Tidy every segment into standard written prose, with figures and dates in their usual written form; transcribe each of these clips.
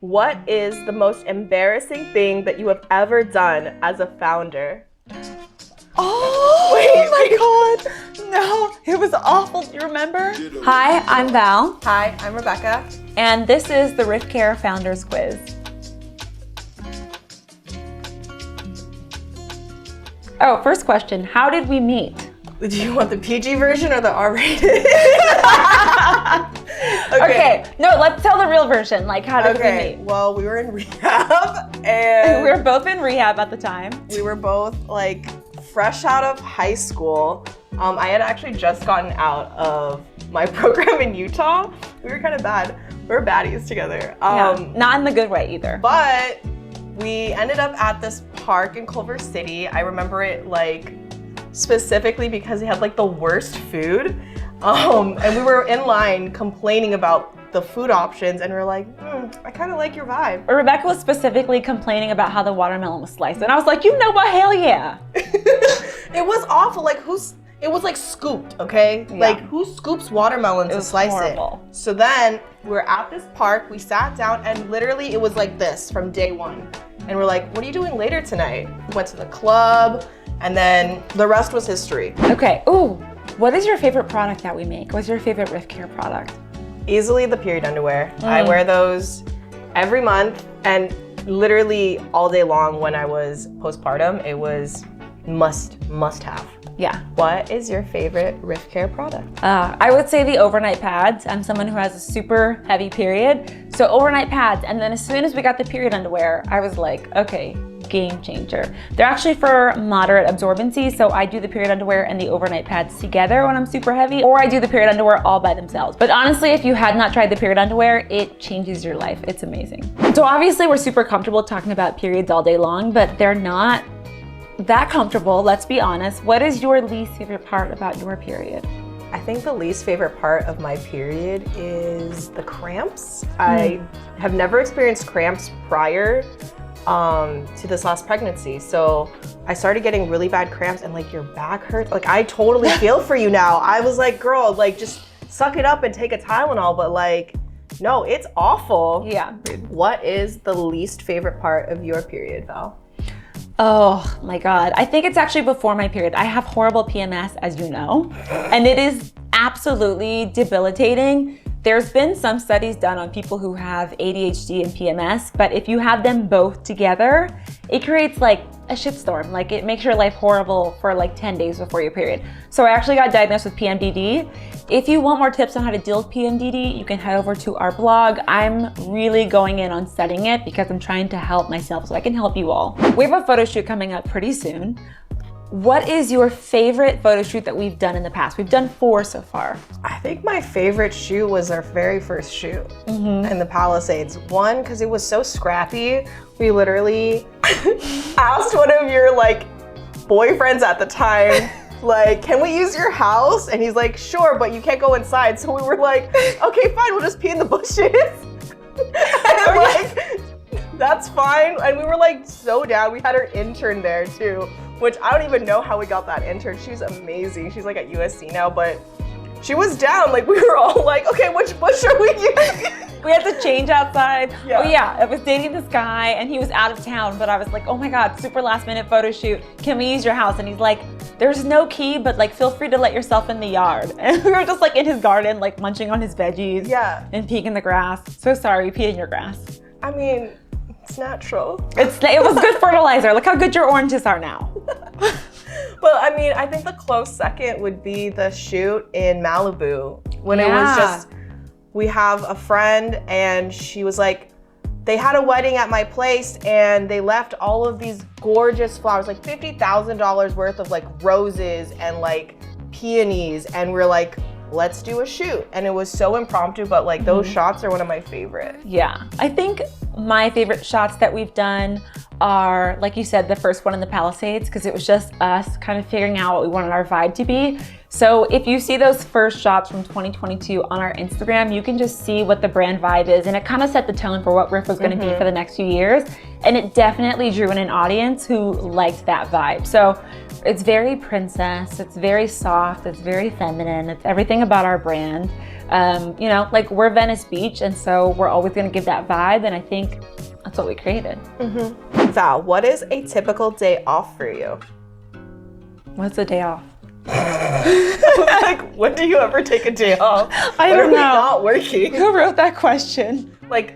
What is the most embarrassing thing that you have ever done as a founder? Oh Wait. my God, no, it was awful. Do you remember? Hi, I'm Val, Hi, I'm Rebecca. and this is the Riff Care Founders Quiz. Oh, first question, how did we meet? Do you want the PG version or the R-rated? Okay, no, let's tell the real version. Like, how did we meet? Well, we were in rehab and We were both in rehab at the time. we were both like fresh out of high school. I had actually just gotten out of my program in Utah. We were kind of bad. We were baddies together. Not in the good way either. But we ended up at this park in Culver City. I remember it like specifically because they had like the worst food. And we were in line complaining about the food options and we were like, I kind of like your vibe. Rebecca was specifically complaining about how the watermelon was sliced. And I was like, you know what, hell yeah. It was awful. Like it was like scooped, okay? Yeah. Like who scoops watermelon to slice horrible. it? So then we were at this park, we sat down and literally it was like this from day one. And we're like, what are you doing later tonight? We went to the club and then the rest was history. Okay, ooh, what is your favorite product that we make? What's your favorite Riff Care product? Easily the period underwear. I wear those every month and literally all day long when I was postpartum, it was must have. Yeah. What is your favorite Riff Care product? I would say the overnight pads. I'm someone who has a super heavy period. So overnight pads, and then as soon as we got the period underwear, I was like, okay, game changer. They're actually for moderate absorbency, so I do the period underwear and the overnight pads together when I'm super heavy, or I do the period underwear all by themselves. But honestly, if you had not tried the period underwear, it changes your life. It's amazing. So obviously we're super comfortable talking about periods all day long, but they're not that comfortable, let's be honest. What is your least favorite part about your period? I think the least favorite part of my period is the cramps. I have never experienced cramps prior to this last pregnancy. So I started getting really bad cramps and like your back hurts. Like I totally feel for you now. I was like, girl, like just suck it up and take a Tylenol, but like, no, it's awful. Yeah. What is the least favorite part of your period, Val? Oh my God. I think it's actually before my period. I have horrible PMS, as you know, and it is absolutely debilitating. There's been some studies done on people who have ADHD and PMS, but if you have them both together, it creates like a shitstorm. Like it makes your life horrible for like 10 days before your period. So I actually got diagnosed with PMDD. If you want more tips on how to deal with PMDD, you can head over to our blog. I'm really going in on studying it because I'm trying to help myself so I can help you all. We have a photo shoot coming up pretty soon. What is your favorite photo shoot that we've done in the past? We've done 4 so far. I think my favorite shoot was our very first shoot in the Palisades. One, because it was so scrappy. We literally asked one of your like boyfriends at the time, like, can we use your house? And he's like, sure, but you can't go inside. So we were like, okay, fine, we'll just pee in the bushes. And like, that's fine. And we were like so down. We had our intern there too, which I don't even know how we got that intern. She's amazing. She's like at USC now, but she was down. Like we were all like, okay, which bush are we using? We had to change outside. Yeah. Oh yeah, I was dating this guy and he was out of town, but I was like, oh my God, super last minute photo shoot. Can we use your house? And he's like, there's no key, but like feel free to let yourself in the yard. And we were just like in his garden, like munching on his veggies. Yeah. And peeing in the grass. So sorry, we peed in your grass. I mean, it's natural. It was good fertilizer. Look how good your oranges are now. But I mean, I think the close second would be the shoot in Malibu when it was just, we have a friend and she was like, they had a wedding at my place and they left all of these gorgeous flowers, like $50,000 worth of like roses and like peonies. And we're like, let's do a shoot. And it was so impromptu, but like those shots are one of my favorite. Yeah, I think my favorite shots that we've done are, like you said, the first one in the Palisades, because it was just us kind of figuring out what we wanted our vibe to be. So if you see those first shots from 2022 on our Instagram, you can just see what the brand vibe is, and it kind of set the tone for what Riff was going to be for the next few years. And it definitely drew in an audience who liked that vibe. So it's very princess, it's very soft, it's very feminine, it's everything about our brand. You know, like we're Venice Beach, and so we're always gonna give that vibe, and I think that's what we created. Val, what is a typical day off for you? What's a day off? Like, when do you ever take a day off? I When don't are we know. not working? Who wrote that question? Like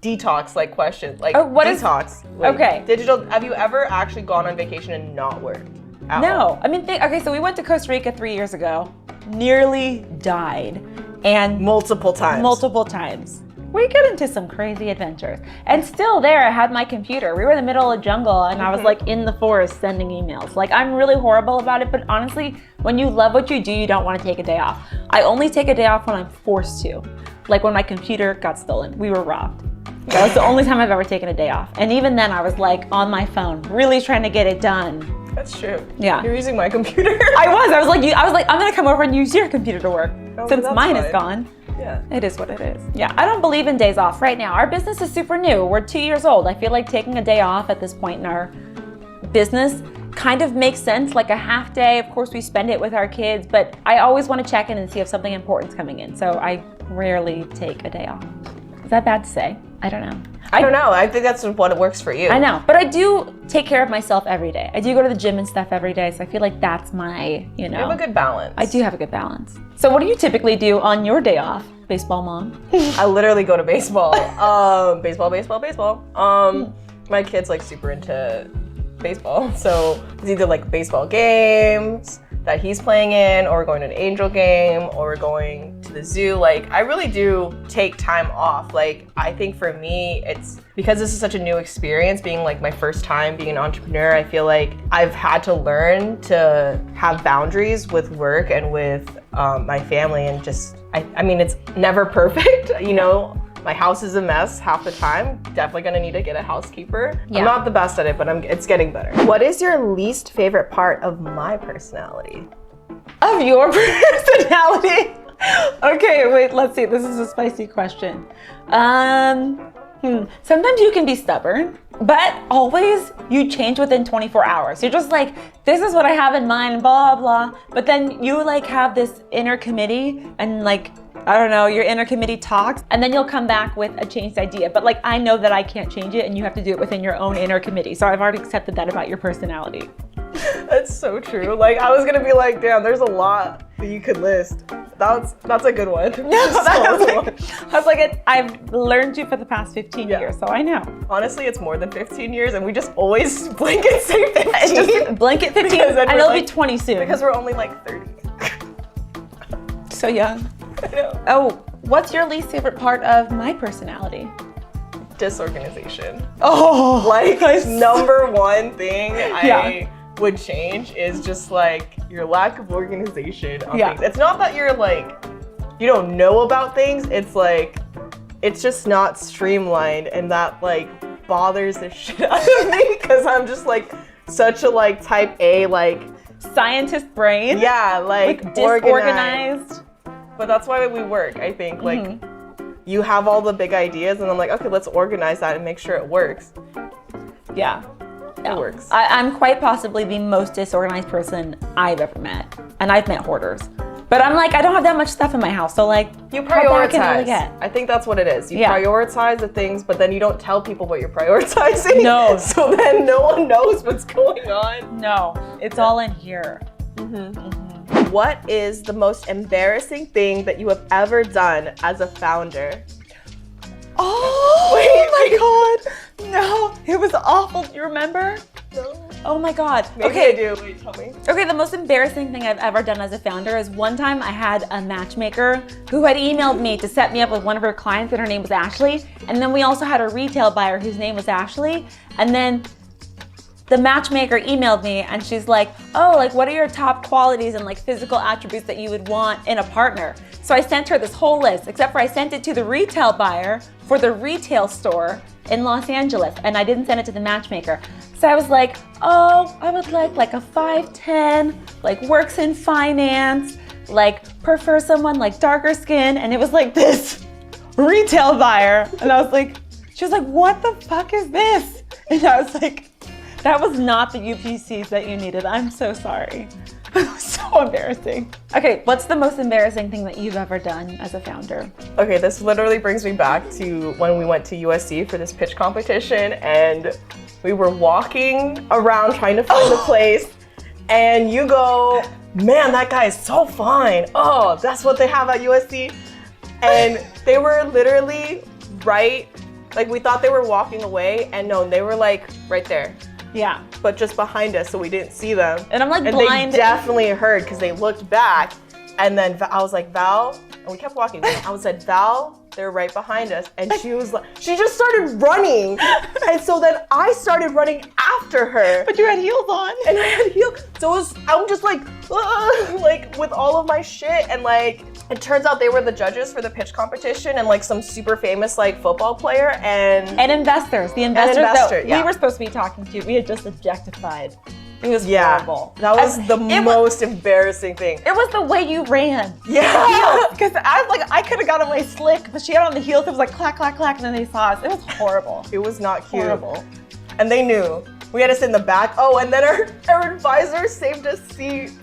detox, like question, like what is- detox. Like, okay. Digital. Have you ever actually gone on vacation and not worked? At all? No, I mean, okay, so we went to Costa Rica 3 years ago, nearly died, and Multiple times. multiple times. We get into some crazy adventures. And still there, I had my computer. We were in the middle of the jungle and I was like in the forest sending emails. Like, I'm really horrible about it, but honestly, when you love what you do, you don't want to take a day off. I only take a day off when I'm forced to. Like when my computer got stolen, we were robbed. That was the only time I've ever taken a day off. And even then I was like on my phone, really trying to get it done. That's true. Yeah. You're using my computer. I was like, I'm gonna come over and use your computer to work Oh, since that's mine is fine. gone. Yeah. It is what it is. Yeah, I don't believe in days off right now. Our business is super new. We're 2 years old. I feel like taking a day off at this point in our business kind of makes sense, like a half day. Of course, we spend it with our kids, but I always want to check in and see if something important's coming in. So I rarely take a day off. Is that bad to say? I don't know. I don't know. I think that's what works for you. I know, but I do take care of myself every day. I do go to the gym and stuff every day, so I feel like that's my, You have a good balance. I do have a good balance. So what do you typically do on your day off, baseball mom? I literally go to baseball. Baseball. My kid's like super into baseball, so it's either like baseball games that he's playing in, or we're going to an Angel game, or we're going to the zoo. Like, I really do take time off. Like, I think for me, it's because this is such a new experience, being like my first time being an entrepreneur. I feel like I've had to learn to have boundaries with work and with my family, and just, I mean, it's never perfect, you know. My house is a mess half the time. Definitely gonna need to get a housekeeper. Yeah. I'm not the best at it, but it's getting better. What is your least favorite part of my personality? Of your personality? Okay, wait, let's see. This is a spicy question. Sometimes you can be stubborn, but always you change within 24 hours. You're just like, this is what I have in mind, blah, blah. But then you like have this inner committee and like, I don't know, your inner committee talks, and then you'll come back with a changed idea. But like, I know that I can't change it and you have to do it within your own inner committee. So I've already accepted that about your personality. That's so true. Like, I was gonna be like, damn, there's a lot that you could list. That's a good one. I was like, I've learned you for the past 15 Yeah. years, so I know. Honestly, it's more than 15 years, and we just always blanket say 15. It's just blanket 15, Because then and we're it'll be like- 20 soon. Because we're only like 30. so young. I know. Oh, what's your least favorite part of my personality? Disorganization. Oh, Like, number one thing I Yeah. would change is just like your lack of organization on Yeah. things. It's not that you're like, you don't know about things, it's like, it's just not streamlined, and that like bothers the shit out of me, because I'm just like such a like type A, like, scientist brain. yeah, like organized. Disorganized. But that's why we work, I think. Like, you have all the big ideas, and I'm like, okay, let's organize that and make sure it works. Yeah. It works. I'm quite possibly the most disorganized person I've ever met. And I've met hoarders. But I'm like, I don't have that much stuff in my house. So like, You how bad can it really prioritize. get? I think that's what it is. You Yeah. prioritize the things, but then you don't tell people what you're prioritizing. No. So then no one knows what's going on. No, it's all in here. What is the most embarrassing thing that you have ever done as a founder? Oh my God. No, it was awful. You remember? No. Oh my God. Maybe Okay. I do. Wait, tell me. Okay, the most embarrassing thing I've ever done as a founder is one time I had a matchmaker who had emailed me to set me up with one of her clients, and her name was Ashley. And then we also had a retail buyer whose name was Ashley. And then the matchmaker emailed me and she's like, oh, like what are your top qualities and like physical attributes that you would want in a partner? So I sent her this whole list, except for I sent it to the retail buyer for the retail store in Los Angeles, and I didn't send it to the matchmaker. So I was like, oh, I would like a 5'10", like works in finance, like prefer someone like darker skin, and it was like this retail buyer. And I was like, she was like, what the fuck is this? And I was like, that was not the UPCs that you needed. I'm so sorry. I'm so so embarrassing. Okay, what's the most embarrassing thing that you've ever done as a founder? Okay, this literally brings me back to when we went to USC for this pitch competition, and we were walking around trying to find the place, and you go, man, that guy is so fine. Oh, that's what they have at USC. And they were literally right, like we thought they were walking away, and no, they were like right there. Yeah. But just behind us, so we didn't see them. And I'm like and blind. They definitely heard because they looked back, and then I was like, Val, and we kept walking. I was like, Val, they're right behind us, and she was like, she just started running, and so then I started running after her. But you had heels on. And I had heels, so I'm just like with all of my shit, and like it turns out they were the judges for the pitch competition, and like some super famous like football player and investors. The investors investor, that yeah. we were supposed to be talking to, we had just objectified. It was yeah, horrible. that was the most embarrassing thing. It was the way you ran. Yeah, Because I could have got on my slick, but she had on the heels. It was like clack, clack, clack, and then they saw us. It was horrible. it was not cute. Horrible. And they knew. We had to sit in the back. Oh, and then our advisor saved us seats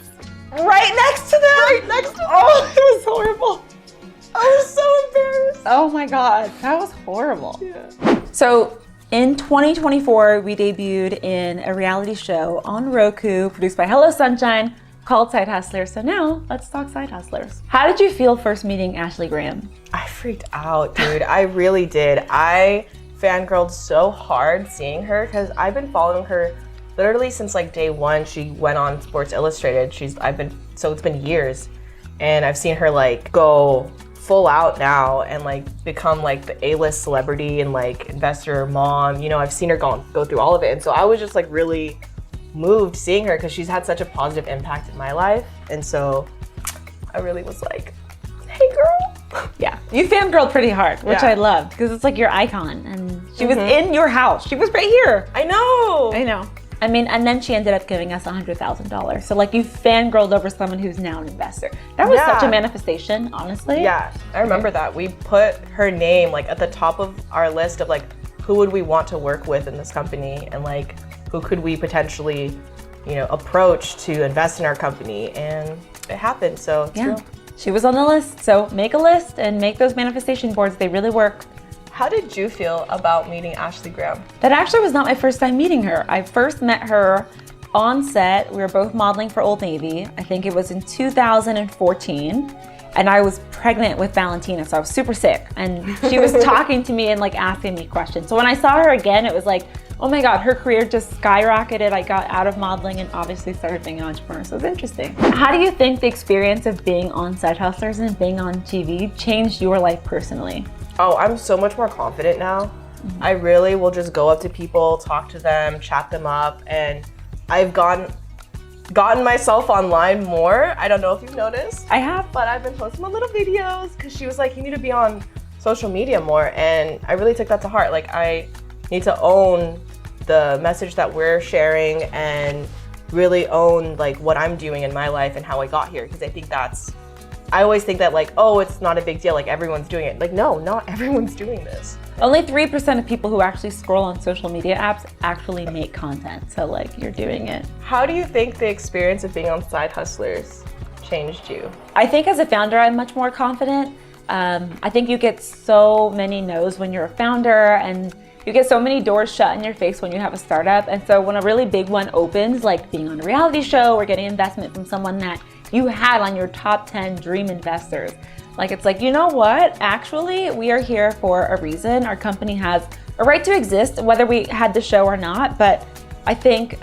right next to them. Right next to them. Oh, it was horrible. I was so embarrassed. Oh my God, that was horrible. Yeah. So in 2024, we debuted in a reality show on Roku produced by Hello Sunshine called Side Hustlers. So now let's talk Side Hustlers. How did you feel first meeting Ashley Graham? I freaked out, dude. I really did. I fangirled so hard seeing her because I've been following her literally since like day one. She went on Sports Illustrated. It's been years, and I've seen her like go full out now and like become like the A-list celebrity and like investor mom. You know, I've seen her go through all of it, and so I was just like really moved seeing her because she's had such a positive impact in my life, and so I really was like, hey girl. Yeah, you fangirled pretty hard, which Yeah. I loved because it's like your icon, and she was in your house. She was right here. I know. I know. I mean, and then she ended up giving us $100,000. So like you fangirled over someone who's now an investor. That was such a manifestation, honestly. Yeah, I remember that. We put her name like at the top of our list of like who would we want to work with in this company, and like who could we potentially, you know, approach to invest in our company, and it happened. So it's real. She was on the list. So make a list and make those manifestation boards. They really work. How did you feel about meeting Ashley Graham? That actually was not my first time meeting her. I first met her on set. We were both modeling for Old Navy. I think it was in 2014. And I was pregnant with Valentina, so I was super sick. And she was talking to me and like asking me questions. So when I saw her again, it was like, oh my God, her career just skyrocketed. I got out of modeling and obviously started being an entrepreneur, so it was interesting. How do you think the experience of being on Side Hustlers and being on TV changed your life personally? Oh, I'm so much more confident now. I really will just go up to people, talk to them, chat them up, and I've gotten myself online more. I don't know if you've noticed. I have. But I've been posting my little videos because she was like, you need to be on social media more, and I really took that to heart. Like, I need to own the message that we're sharing and really own like what I'm doing in my life and how I got here, because I always think that like, oh, it's not a big deal, like everyone's doing it. Like, no, not everyone's doing this. Only 3% of people who actually scroll on social media apps actually make content. So like, you're doing it. How do you think the experience of being on Side Hustlers changed you? I think as a founder, I'm much more confident. I think you get so many no's when you're a founder, and you get so many doors shut in your face when you have a startup. And so when a really big one opens, like being on a reality show or getting investment from someone that you had on your top 10 dream investors, like it's like, you know what? Actually, we are here for a reason. Our company has a right to exist, whether we had the show or not. But I think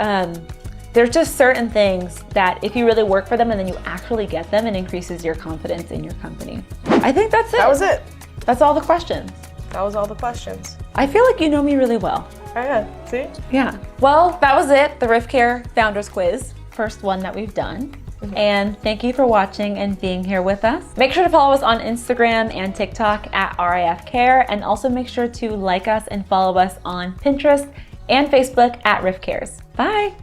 there's just certain things that if you really work for them and then you actually get them, it increases your confidence in your company. I think that's it. That was it. That's all the questions. That was all the questions. I feel like you know me really well. Oh yeah, see? Yeah. Well, that was it, the RifCare Founders Quiz, first one that we've done. And thank you for watching and being here with us. Make sure to follow us on Instagram and TikTok at RIFCare, and also make sure to like us and follow us on Pinterest and Facebook at RifCares. Bye.